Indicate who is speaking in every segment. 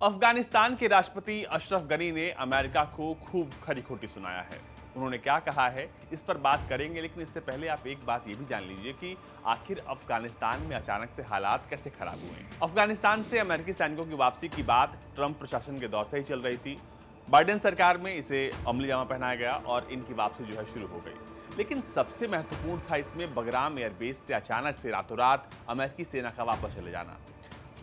Speaker 1: अफगानिस्तान के राष्ट्रपति अशरफ गनी ने अमेरिका को खूब खरी खोटी सुनाया है। उन्होंने क्या कहा है इस पर बात करेंगे, लेकिन इससे पहले आप एक बात ये भी जान लीजिए कि आखिर अफगानिस्तान में अचानक से हालात कैसे खराब हुए। अफगानिस्तान से अमेरिकी सैनिकों की वापसी की बात ट्रंप प्रशासन के दौर से ही चल रही थी। बाइडेन सरकार में इसे अमली जामा पहनाया गया और इनकी वापसी जो है शुरू हो गई। लेकिन सबसे महत्वपूर्ण था इसमें बगराम एयरबेस से अचानक से रातों रात अमेरिकी सेना का वापस चले जाना।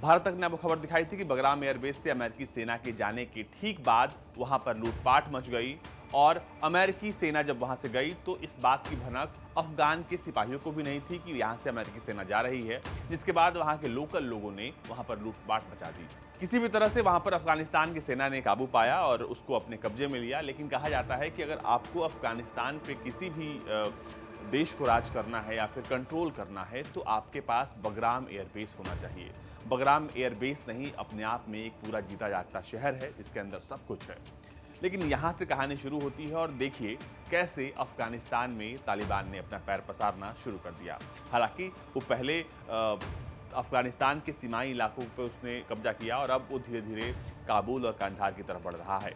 Speaker 1: भारत तक ने आपको खबर दिखाई थी कि बगराम एयरबेस से अमेरिकी सेना के जाने के ठीक बाद वहां पर लूटपाट मच गई और अमेरिकी सेना जब वहां से गई तो इस बात की भनक अफगान के सिपाहियों को भी नहीं थी कि यहां से अमेरिकी सेना जा रही है, जिसके बाद वहां के लोकल लोगों ने वहां पर लूटपाट मचा दी। किसी भी तरह से वहां पर अफगानिस्तान की सेना ने काबू पाया और उसको अपने कब्जे में लिया। लेकिन कहा जाता है कि अगर आपको अफगानिस्तान पे किसी भी देश को राज करना है या फिर कंट्रोल करना है तो आपके पास बगराम एयरबेस होना चाहिए। बगराम एयरबेस नहीं, अपने आप में एक पूरा जीता जागता शहर है, इसके अंदर सब कुछ है। लेकिन यहाँ से कहानी शुरू होती है और देखिए कैसे अफगानिस्तान में तालिबान ने अपना पैर पसारना शुरू कर दिया। हालांकि वो पहले अफगानिस्तान के सीमाई इलाकों पर उसने कब्जा किया और अब वो धीरे धीरे काबुल और कंधार की तरफ बढ़ रहा है।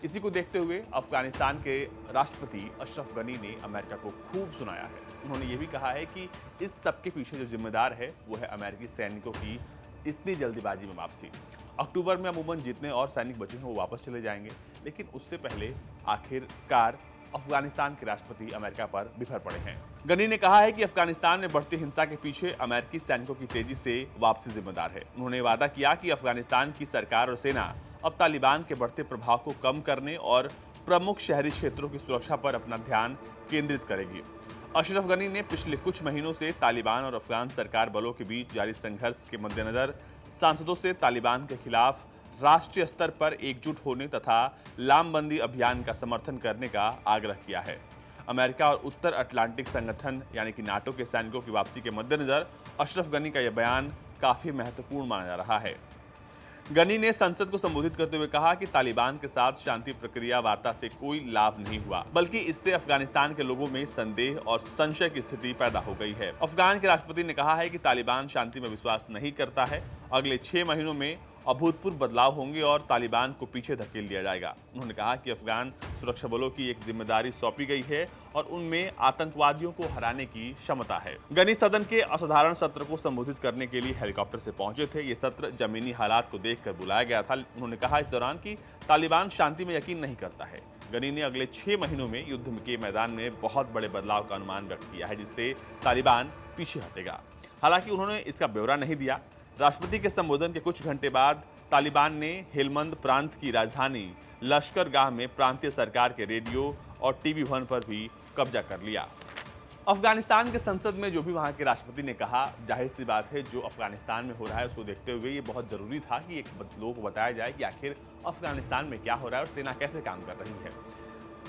Speaker 1: इसी को देखते हुए अफगानिस्तान के राष्ट्रपति अशरफ गनी ने अमेरिका को खूब सुनाया है। उन्होंने ये भी कहा है कि इस सब के पीछे जो जिम्मेदार है वो है अमेरिकी सैनिकों की इतनी जल्दीबाजी में वापसी। अक्टूबर में अमूमन जितने और सैनिक बचे हैं वो वापस चले जाएंगे, लेकिन उससे पहले आखिरकार अफगानिस्तान के राष्ट्रपति अमेरिका पर बिफर पड़े हैं। गनी ने कहा है कि अफगानिस्तान में बढ़ती हिंसा के पीछे अमेरिकी सैनिकों की तेजी से वापसी जिम्मेदार है। उन्होंने वादा किया कि अफगानिस्तान की सरकार और सेना अब तालिबान के बढ़ते प्रभाव को कम करने और प्रमुख शहरी क्षेत्रों की सुरक्षा पर अपना ध्यान केंद्रित करेगी। अशरफ गनी ने पिछले कुछ महीनों से तालिबान और अफगान सरकार बलों के बीच जारी संघर्ष के मद्देनजर सांसदों से तालिबान के खिलाफ राष्ट्रीय स्तर पर एकजुट होने तथा लामबंदी अभियान का समर्थन करने का आग्रह किया है। अमेरिका और उत्तर अटलांटिक संगठन यानी कि नाटो के सैनिकों की वापसी के मद्देनजर अशरफ गनी का यह बयान काफी महत्वपूर्ण माना जा रहा है। गनी ने संसद को संबोधित करते हुए कहा कि तालिबान के साथ शांति प्रक्रिया वार्ता से कोई लाभ नहीं हुआ, बल्कि इससे अफगानिस्तान के लोगों में संदेह और संशय की स्थिति पैदा हो गई है। अफगान के राष्ट्रपति ने कहा है कि तालिबान शांति में विश्वास नहीं करता है। अगले 6 महीनों में अभूतपूर्व बदलाव होंगे और तालिबान को पीछे धकेल दिया जाएगा। उन्होंने कहा कि अफगान सुरक्षा बलों की एक जिम्मेदारी सौंपी गई है और उनमें आतंकवादियों को हराने की क्षमता है। गनी सदन के असाधारण सत्र को संबोधित करने के लिए हेलीकॉप्टर से पहुंचे थे। ये सत्र जमीनी हालात को देखकर बुलाया गया था। उन्होंने कहा इस दौरान कि तालिबान शांति में यकीन नहीं करता है। गनी ने अगले 6 महीनों में युद्ध के मैदान में बहुत बड़े बदलाव का अनुमान व्यक्त किया है, जिससे तालिबान पीछे हटेगा। हालांकि उन्होंने इसका ब्यौरा नहीं दिया। राष्ट्रपति के संबोधन के कुछ घंटे बाद तालिबान ने हेलमंद प्रांत की राजधानी लश्करगाह में प्रांतीय सरकार के रेडियो और टीवी भवन पर भी कब्जा कर लिया। अफगानिस्तान के संसद में जो भी वहां के राष्ट्रपति ने कहा, जाहिर सी बात है जो अफगानिस्तान में हो रहा है उसको देखते हुए ये बहुत जरूरी था कि एक लोगों को बताया जाए कि आखिर अफगानिस्तान में क्या हो रहा है और सेना कैसे काम कर रही है।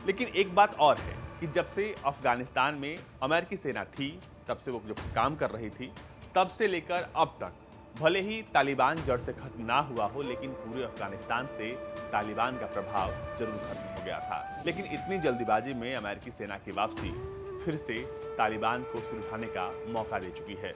Speaker 1: लेकिन एक बात और है कि जब से अफगानिस्तान में अमेरिकी सेना थी, तब से वो जब काम कर रही थी, तब से लेकर अब तक भले ही तालिबान जड़ से खत्म ना हुआ हो, लेकिन पूरे अफगानिस्तान से तालिबान का प्रभाव जरूर खत्म हो गया था। लेकिन इतनी जल्दीबाजी में अमेरिकी सेना की वापसी फिर से तालिबान को सिर उठाने का मौका दे चुकी है।